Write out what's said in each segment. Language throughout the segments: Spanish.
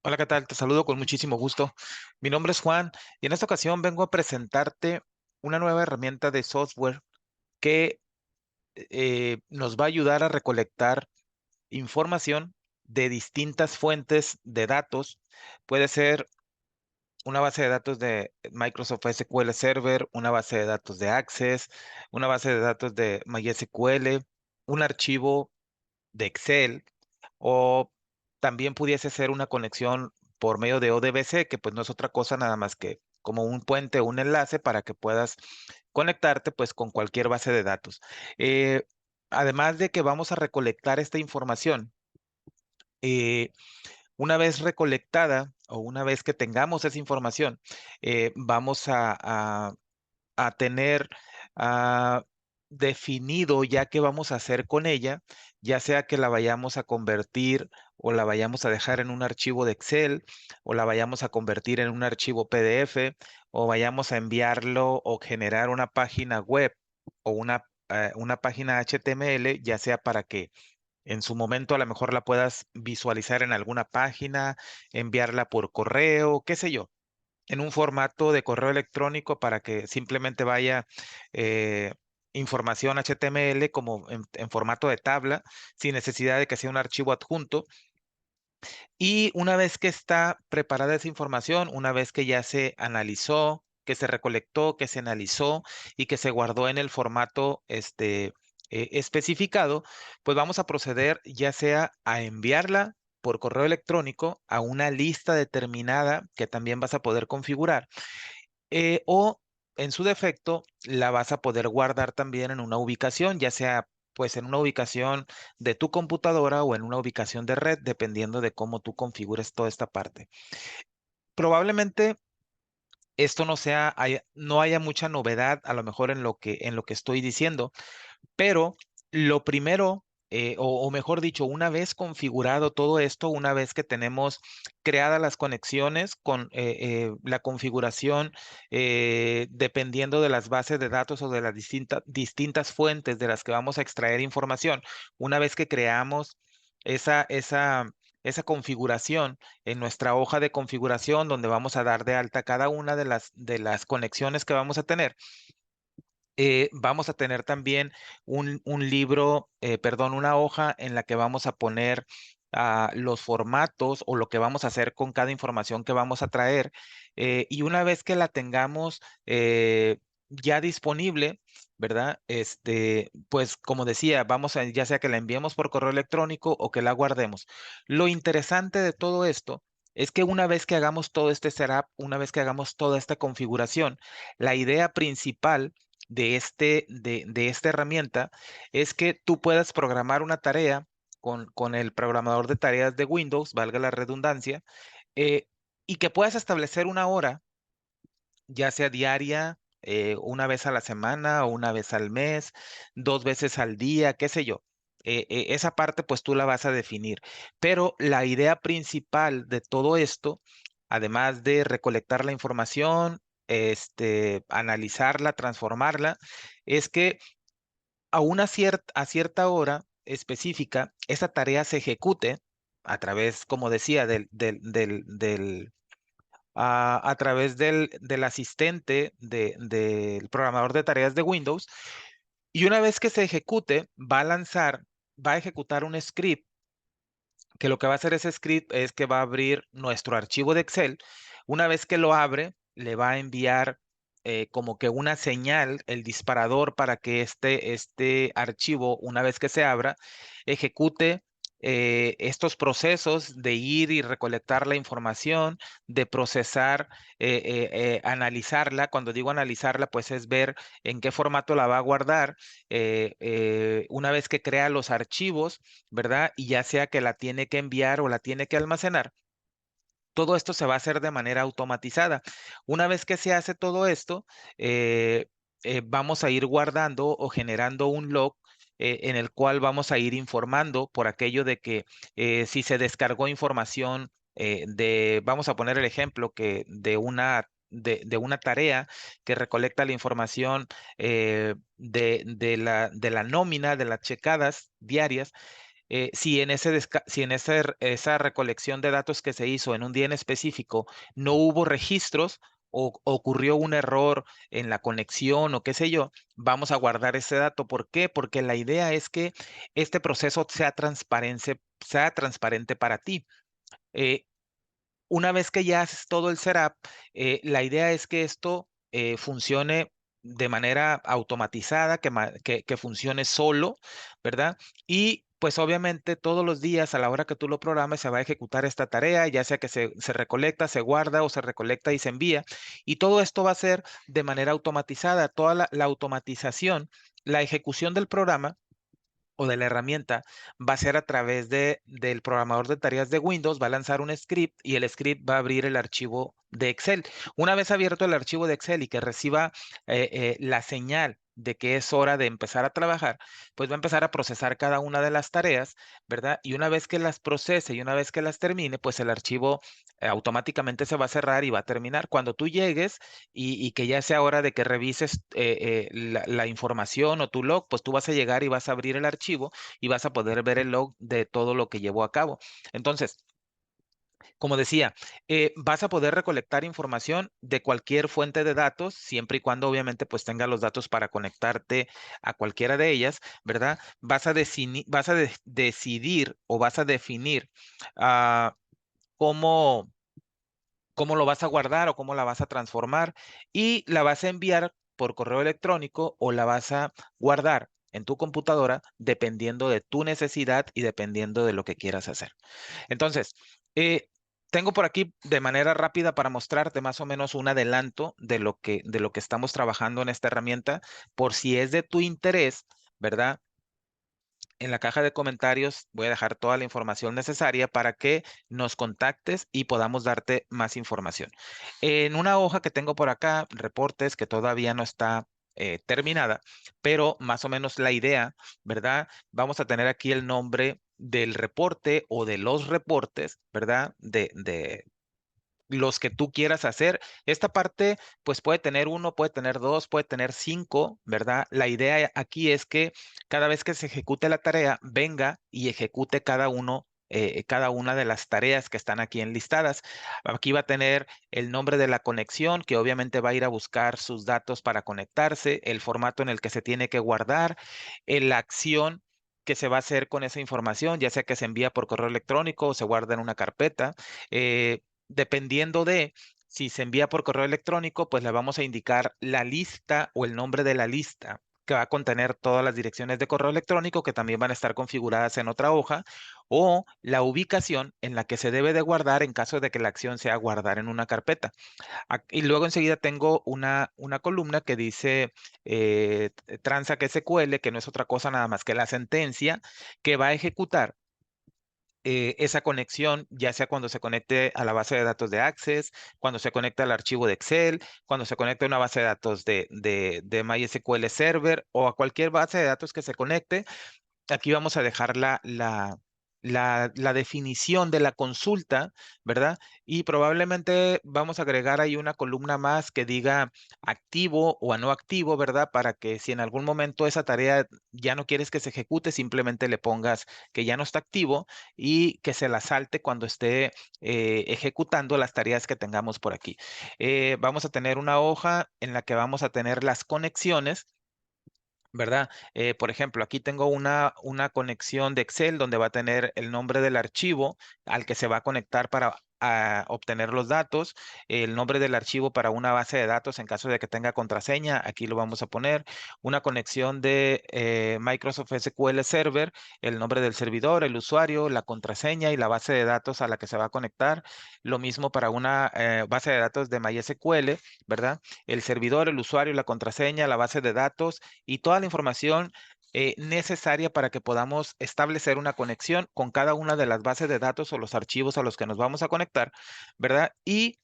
Hola, ¿qué tal? Te saludo con muchísimo gusto. Mi nombre es Juan y en esta ocasión vengo a presentarte una nueva herramienta de software que nos va a ayudar a recolectar información de distintas fuentes de datos. Puede ser una base de datos de Microsoft SQL Server, una base de datos de Access, una base de datos de MySQL, un archivo de Excel o también pudiese ser una conexión por medio de ODBC, que pues no es otra cosa nada más que como un puente o un enlace para que puedas conectarte pues con cualquier base de datos. Eh, Además de que vamos a recolectar esta información, eh, una vez recolectada o una vez que tengamos esa información, vamos a tener ah, definido ya qué vamos a hacer con ella, ya sea que la vayamos a convertir o la vayamos a dejar en un archivo de Excel o la vayamos a convertir en un archivo PDF o vayamos a enviarlo o generar una página web o una página HTML, ya sea para que en su momento a lo mejor la puedas visualizar en alguna página, enviarla por correo, qué sé yo, en un formato de correo electrónico para que simplemente vaya eh, información HTML como en formato de tabla, sin necesidad de que sea un archivo adjunto. Y una vez que está preparada esa información, una vez que ya se analizó, que se recolectó, que se analizó y que se guardó en el formato especificado, pues vamos a proceder ya sea a enviarla por correo electrónico a una lista determinada que también vas a poder configurar, o en su defecto la vas a poder guardar también en una ubicación, ya sea pues en una ubicación de tu computadora o en una ubicación de red, dependiendo de cómo tú configures toda esta parte. Probablemente esto no haya mucha novedad a lo mejor en lo que estoy diciendo, pero lo primero, o mejor dicho, una vez configurado todo esto, una vez que tenemos creadas las conexiones con la configuración, dependiendo de las bases de datos o de las distintas fuentes de las que vamos a extraer información, una vez que creamos esa, esa, esa configuración en nuestra hoja de configuración, donde vamos a dar de alta cada una de las conexiones que vamos a tener, vamos a tener también un libro, perdón, una hoja en la que vamos a poner los formatos o lo que vamos a hacer con cada información que vamos a traer. Y una vez que la tengamos ya disponible, ¿verdad? Pues como decía, vamos a, ya sea que la enviemos por correo electrónico o que la guardemos. Lo interesante de todo esto es que una vez que hagamos todo este setup, una vez que hagamos toda esta configuración, la idea principal de esta herramienta es que tú puedas programar una tarea con el programador de tareas de Windows, valga la redundancia, eh, y que puedas establecer una hora, ya sea diaria, una vez a la semana o una vez al mes, dos veces al día, qué sé yo. Esa parte pues tú la vas a definir. Pero la idea principal de todo esto, además de recolectar la información, analizarla, transformarla, es que a cierta hora específica, esa tarea se ejecute a través, como decía, a través del asistente del programador de tareas de Windows. Y una vez que se ejecute, va a ejecutar un script que lo que va a hacer ese script es que va a abrir nuestro archivo de Excel. Una vez que lo abre, le va a enviar como que una señal, el disparador, para que este archivo, una vez que se abra, ejecute estos procesos de ir y recolectar la información, de procesar, analizarla. Cuando digo analizarla, pues es ver en qué formato la va a guardar. Una vez que crea los archivos, ¿verdad? Y ya sea que la tiene que enviar o la tiene que almacenar, todo esto se va a hacer de manera automatizada. Una vez que se hace todo esto, eh, vamos a ir guardando o generando un log en el cual vamos a ir informando por aquello de que si se descargó información vamos a poner el ejemplo que de una tarea que recolecta la información de la nómina, de las checadas diarias, si en esa recolección de datos que se hizo en un día en específico no hubo registros o ocurrió un error en la conexión o qué sé yo, vamos a guardar ese dato. ¿Por qué? Porque la idea es que este proceso sea transparente para ti. Eh, una vez que ya haces todo el setup, la idea es que esto funcione de manera automatizada, que funcione solo, ¿verdad? Y pues obviamente todos los días a la hora que tú lo programes se va a ejecutar esta tarea, ya sea que se recolecta, se guarda o se recolecta y se envía. Y todo esto va a ser de manera automatizada. Toda la automatización, la ejecución del programa o de la herramienta va a ser a través del programador de tareas de Windows, va a lanzar un script y el script va a abrir el archivo de Excel. Una vez abierto el archivo de Excel y que reciba la señal de que es hora de empezar a trabajar, pues va a empezar a procesar cada una de las tareas, ¿verdad? Y una vez que las procese y una vez que las termine, pues el archivo automáticamente se va a cerrar y va a terminar. Cuando tú llegues y que ya sea hora de que revises la información o tu log, pues tú vas a llegar y vas a abrir el archivo y vas a poder ver el log de todo lo que llevó a cabo. Entonces, como decía, vas a poder recolectar información de cualquier fuente de datos, siempre y cuando obviamente pues tenga los datos para conectarte a cualquiera de ellas, ¿verdad? Decidir o vas a definir ah, cómo cómo lo vas a guardar o cómo la vas a transformar y la vas a enviar por correo electrónico o la vas a guardar en tu computadora dependiendo de tu necesidad y dependiendo de lo que quieras hacer. Entonces, eh, tengo por aquí de manera rápida para mostrarte más o menos un adelanto de lo que estamos trabajando en esta herramienta por si es de tu interés, ¿verdad? En la caja de comentarios voy a dejar toda la información necesaria para que nos contactes y podamos darte más información. En una hoja que tengo por acá, reportes que todavía no está terminada, pero más o menos la idea, ¿verdad? Vamos a tener aquí el nombre del reporte o de los reportes, ¿verdad? De los que tú quieras hacer. Esta parte, pues puede tener uno, puede tener dos, puede tener cinco, ¿verdad? La idea aquí es que cada vez que se ejecute la tarea, venga y ejecute cada una de las tareas que están aquí enlistadas. Aquí va a tener el nombre de la conexión, que obviamente va a ir a buscar sus datos para conectarse, el formato en el que se tiene que guardar, la acción que se va a hacer con esa información, ya sea que se envía por correo electrónico o se guarda en una carpeta. Dependiendo de si se envía por correo electrónico, pues le vamos a indicar la lista o el nombre de la lista que va a contener todas las direcciones de correo electrónico que también van a estar configuradas en otra hoja o la ubicación en la que se debe de guardar en caso de que la acción sea guardar en una carpeta. Y luego enseguida tengo una columna que dice Transact SQL, que no es otra cosa nada más que la sentencia que va a ejecutar esa conexión, ya sea cuando se conecte a la base de datos de Access, cuando se conecta al archivo de Excel, cuando se conecta a una base de datos de MySQL Server o a cualquier base de datos que se conecte. Aquí vamos a dejar la definición de la consulta, ¿verdad? Y probablemente vamos a agregar ahí una columna más que diga activo o a no activo, ¿verdad? Para que si en algún momento esa tarea ya no quieres que se ejecute, simplemente le pongas que ya no está activo y que se la salte cuando esté ejecutando las tareas que tengamos por aquí. Vamos a tener una hoja en la que vamos a tener las conexiones, ¿verdad? Por ejemplo, aquí tengo una conexión de Excel donde va a tener el nombre del archivo al que se va a conectar para obtener los datos, el nombre del archivo para una base de datos en caso de que tenga contraseña, aquí lo vamos a poner, una conexión de Microsoft SQL Server, el nombre del servidor, el usuario, la contraseña y la base de datos a la que se va a conectar. Lo mismo para una base de datos de MySQL, ¿verdad? El servidor, el usuario, la contraseña, la base de datos y toda la información necesaria para que podamos establecer una conexión con cada una de las bases de datos o los archivos a los que nos vamos a conectar, ¿verdad? Y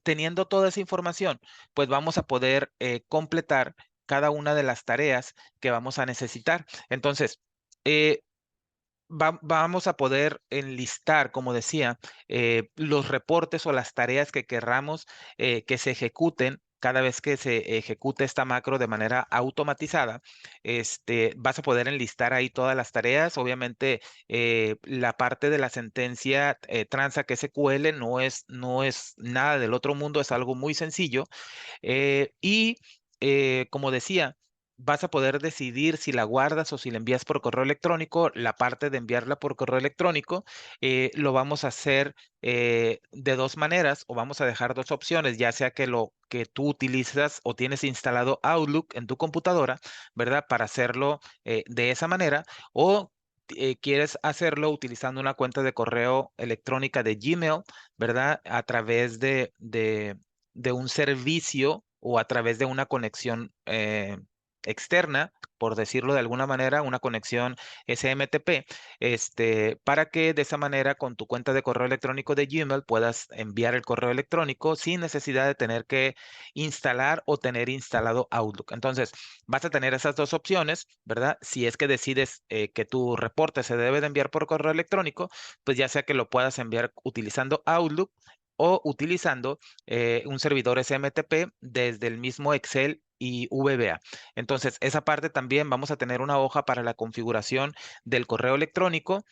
teniendo toda esa información, pues vamos a poder completar cada una de las tareas que vamos a necesitar. Entonces, eh, vamos a poder enlistar, como decía, los reportes o las tareas que querramos que se ejecuten cada vez que se ejecute esta macro de manera automatizada, vas a poder enlistar ahí todas las tareas. Obviamente, la parte de la sentencia Transact SQL no es nada del otro mundo, es algo muy sencillo. Como decía, vas a poder decidir si la guardas o si la envías por correo electrónico. La parte de enviarla por correo electrónico lo vamos a hacer de dos maneras, o vamos a dejar dos opciones, ya sea que lo que tú utilizas o tienes instalado Outlook en tu computadora, ¿verdad? Para hacerlo de esa manera, o quieres hacerlo utilizando una cuenta de correo electrónica de Gmail, ¿verdad? A través de un servicio o a través de una conexión externa, por decirlo de alguna manera, una conexión SMTP, para que de esa manera con tu cuenta de correo electrónico de Gmail puedas enviar el correo electrónico sin necesidad de tener que instalar o tener instalado Outlook. Entonces, vas a tener esas dos opciones, ¿verdad? Si es que decides que tu reporte se debe de enviar por correo electrónico, pues ya sea que lo puedas enviar utilizando Outlook o utilizando un servidor SMTP desde el mismo Excel y VBA. Entonces, esa parte también vamos a tener una hoja para la configuración del correo electrónico.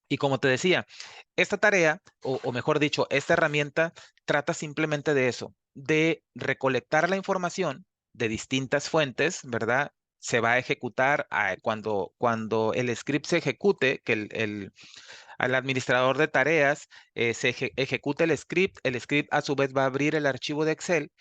Y como te decía, esta tarea, o mejor dicho, esta herramienta trata simplemente de eso, de recolectar la información de distintas fuentes, ¿verdad? Se va a ejecutar cuando el script se ejecute, que al administrador de tareas ejecuta el script a su vez va a abrir el archivo de Excel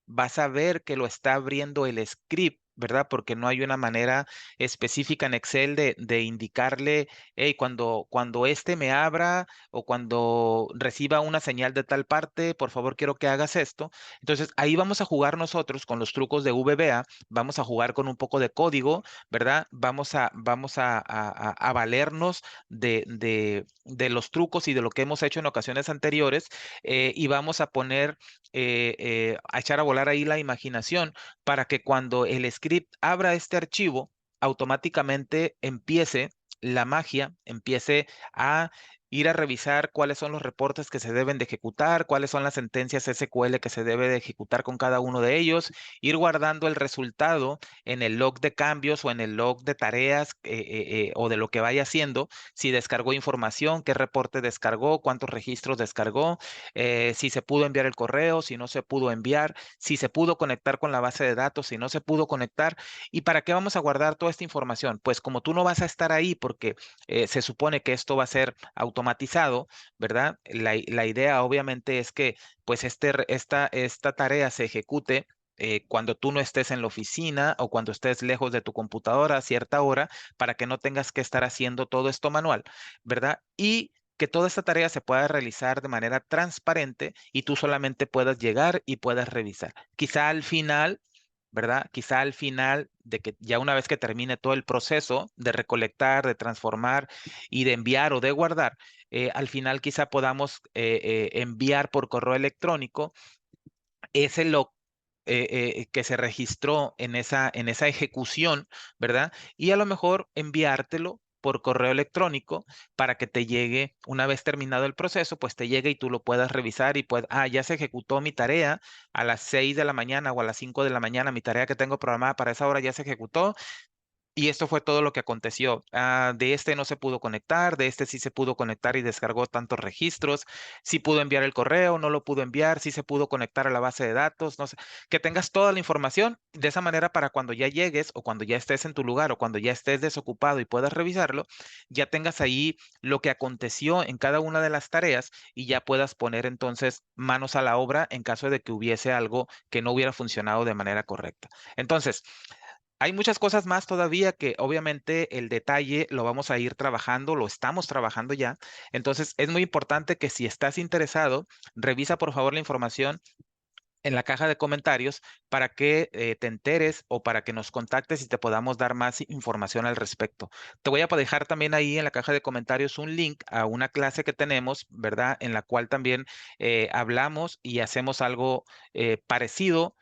va a saber que lo está abriendo el script, ¿verdad? Porque no hay una manera específica en Excel de indicarle, hey, cuando este me abra o cuando reciba una señal de tal parte, por favor quiero que hagas esto. Entonces ahí vamos a jugar nosotros con los trucos de VBA, vamos a jugar con un poco de código, ¿verdad? Vamos a valernos de los trucos y de lo que hemos hecho en ocasiones anteriores, y vamos a poner, a echar a volar ahí la imaginación para que cuando el script abra este archivo, automáticamente empiece la magia, empiece a ir a revisar cuáles son los reportes que se deben de ejecutar, cuáles son las sentencias SQL que se debe de ejecutar con cada uno de ellos, ir guardando el resultado en el log de cambios o en el log de tareas, o de lo que vaya haciendo, si descargó información, qué reporte descargó, cuántos registros descargó, si se pudo enviar el correo, si no se pudo enviar, si se pudo conectar con la base de datos, si no se pudo conectar. ¿Y para qué vamos a guardar toda esta información? Pues como tú no vas a estar ahí porque se supone que esto va a ser automatizado, ¿verdad? La idea obviamente es que pues esta tarea se ejecute cuando tú no estés en la oficina o cuando estés lejos de tu computadora a cierta hora, para que no tengas que estar haciendo todo esto manual, ¿verdad? Y que toda esta tarea se pueda realizar de manera transparente y tú solamente puedas llegar y puedas revisar. Quizá al final, ¿verdad? Quizá al final de que ya una vez que termine todo el proceso de recolectar, de transformar y de enviar o de guardar, al final quizá podamos enviar por correo electrónico ese log que se registró en esa ejecución, ¿verdad? Y a lo mejor enviártelo por correo electrónico para que te llegue, una vez terminado el proceso, pues te llegue y tú lo puedas revisar y pues, ya se ejecutó mi tarea a las 6 de la mañana o a las 5 de la mañana, mi tarea que tengo programada para esa hora ya se ejecutó, y esto fue todo lo que aconteció. De este no se pudo conectar, de este sí se pudo conectar y descargó tantos registros, sí pudo enviar el correo, no lo pudo enviar, sí se pudo conectar a la base de datos, no sé, que tengas toda la información de esa manera para cuando ya llegues o cuando ya estés en tu lugar o cuando ya estés desocupado y puedas revisarlo, ya tengas ahí lo que aconteció en cada una de las tareas y ya puedas poner entonces manos a la obra en caso de que hubiese algo que no hubiera funcionado de manera correcta. Entonces, hay muchas cosas más todavía que obviamente el detalle lo vamos a ir trabajando, lo estamos trabajando ya. Entonces es muy importante que si estás interesado, revisa por favor la información en la caja de comentarios para que te enteres o para que nos contactes y te podamos dar más información al respecto. Te voy a dejar también ahí en la caja de comentarios un link a una clase que tenemos, ¿verdad? En la cual también hablamos y hacemos algo parecido.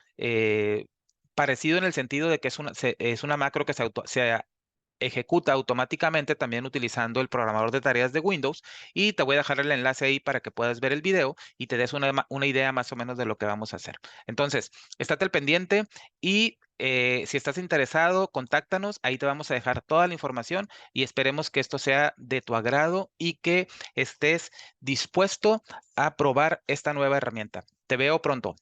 Parecido en el sentido de que es una macro que se ejecuta automáticamente también utilizando el programador de tareas de Windows y te voy a dejar el enlace ahí para que puedas ver el video y te des una idea más o menos de lo que vamos a hacer. Entonces, estate al pendiente y si estás interesado, contáctanos, ahí te vamos a dejar toda la información y esperemos que esto sea de tu agrado y que estés dispuesto a probar esta nueva herramienta. Te veo pronto.